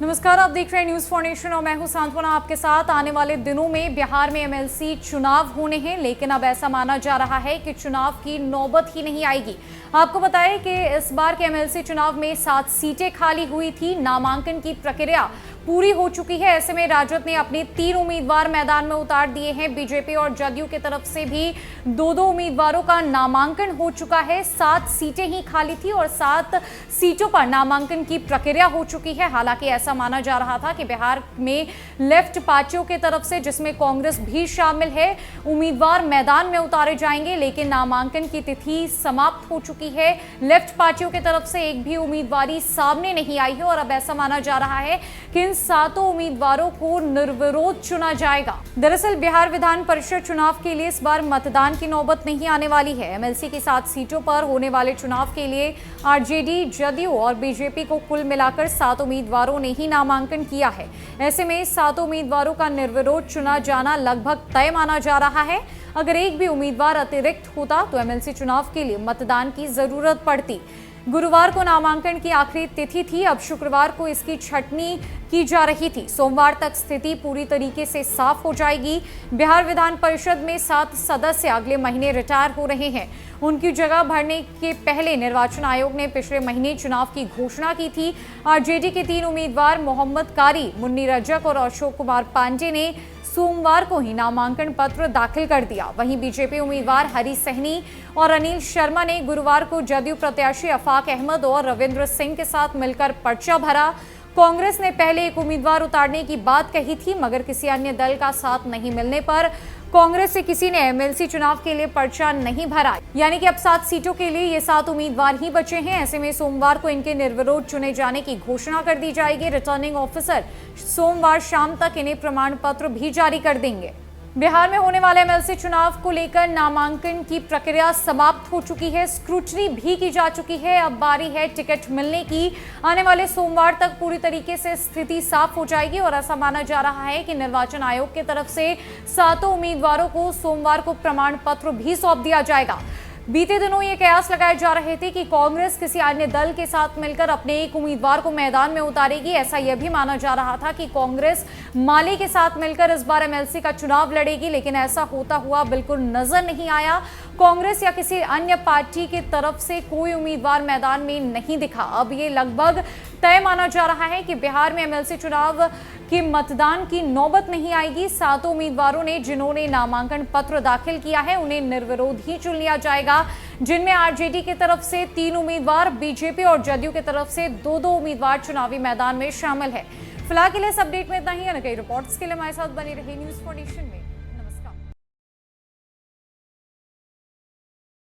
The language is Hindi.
नमस्कार, आप देख रहे हैं न्यूज फॉर नेशन और मैं हूं सांत्वना आपके साथ। आने वाले दिनों में बिहार में एमएलसी चुनाव होने हैं, लेकिन अब ऐसा माना जा रहा है कि चुनाव की नौबत ही नहीं आएगी। आपको बताएं कि इस बार के एमएलसी चुनाव में 7 सीटें खाली हुई थी। नामांकन की प्रक्रिया पूरी हो चुकी है। ऐसे में राजद ने अपने 3 उम्मीदवार मैदान में उतार दिए हैं। बीजेपी और जदयू की तरफ से भी 2-2 उम्मीदवारों का नामांकन हो चुका है। 7 सीटें ही खाली थी और 7 सीटों पर नामांकन की प्रक्रिया हो चुकी है। हालांकि ऐसा माना जा रहा था कि बिहार में लेफ्ट पार्टियों की तरफ से, जिसमें कांग्रेस भी शामिल है, उम्मीदवार मैदान में उतारे जाएंगे, लेकिन नामांकन की तिथि समाप्त हो चुकी है। लेफ्ट पार्टियों की तरफ से एक भी उम्मीदवारी सामने नहीं आई है और अब ऐसा माना जा रहा है कि इन 7 उम्मीदवारों को निर्विरोध चुना जाएगा। दरअसल बिहार विधान परिषद चुनाव के लिए इस बार मतदान की नौबत नहीं आने वाली है। एमएलसी की 7 सीटों पर होने वाले चुनाव के लिए आरजेडी, जदयू और बीजेपी को कुल मिलाकर 7 उम्मीदवारों ने ही नामांकन किया है। ऐसे में 7 उम्मीदवारों का निर्विरोध चुना जाना लगभग तय माना जा रहा है। अगर एक भी उम्मीदवार अतिरिक्त होता तो एमएलसी चुनाव के लिए मतदान की जरूरत पड़ती। गुरुवार को नामांकन की आखिरी तिथि थी। अब शुक्रवार को इसकी छटनी की जा रही थी। सोमवार तक स्थिति पूरी तरीके से साफ हो जाएगी। बिहार विधान परिषद में 7 सदस्य अगले महीने रिटायर हो रहे हैं। उनकी जगह भरने के पहले निर्वाचन आयोग ने पिछले महीने चुनाव की घोषणा की थी। आरजेडी के 3 उम्मीदवार मोहम्मद कारी, मुन्नी रजक और अशोक कुमार पांडे ने सोमवार को ही नामांकन पत्र दाखिल कर दिया। वहीं बीजेपी उम्मीदवार हरी सहनी और अनिल शर्मा ने गुरुवार को जदयू प्रत्याशी अफाक अहमद और रविंद्र सिंह के साथ मिलकर पर्चा भरा। कांग्रेस ने पहले एक उम्मीदवार उतारने की बात कही थी, मगर किसी अन्य दल का साथ नहीं मिलने पर कांग्रेस से किसी ने एमएलसी चुनाव के लिए पर्चा नहीं भरा। यानी कि अब 7 सीटों के लिए ये 7 उम्मीदवार ही बचे हैं। ऐसे में सोमवार को इनके निर्विरोध चुने जाने की घोषणा कर दी जाएगी। रिटर्निंग ऑफिसर सोमवार शाम तक इन्हें प्रमाण पत्र भी जारी कर देंगे। बिहार में होने वाले एमएलसी चुनाव को लेकर नामांकन की प्रक्रिया समाप्त हो चुकी है। स्क्रूटनी भी की जा चुकी है। अब बारी है टिकट मिलने की। आने वाले सोमवार तक पूरी तरीके से स्थिति साफ हो जाएगी और ऐसा माना जा रहा है कि निर्वाचन आयोग की तरफ से 7 उम्मीदवारों को सोमवार को प्रमाण पत्र भी सौंप दिया जाएगा। बीते दिनों ये कयास लगाए जा रहे थे कि कांग्रेस किसी अन्य दल के साथ मिलकर अपने एक उम्मीदवार को मैदान में उतारेगी। ऐसा यह भी माना जा रहा था कि कांग्रेस माले के साथ मिलकर इस बार एमएलसी का चुनाव लड़ेगी, लेकिन ऐसा होता हुआ बिल्कुल नजर नहीं आया। कांग्रेस या किसी अन्य पार्टी की तरफ से कोई उम्मीदवार मैदान में नहीं दिखा। अब ये लगभग तय माना जा रहा है कि बिहार में एमएलसी चुनाव के मतदान की नौबत नहीं आएगी। 7 उम्मीदवारों ने जिन्होंने नामांकन पत्र दाखिल किया है उन्हें निर्विरोध ही चुन लिया जाएगा, जिनमें आरजेडी की तरफ से 3 उम्मीदवार, बीजेपी और जदयू की तरफ से 2-2 उम्मीदवार चुनावी मैदान में शामिल है। फिलहाल के लिए इस अपडेट में इतना ही। कई रिपोर्ट्स के लिए हमारे साथ बनी रही न्यूज फॉर नेशन में।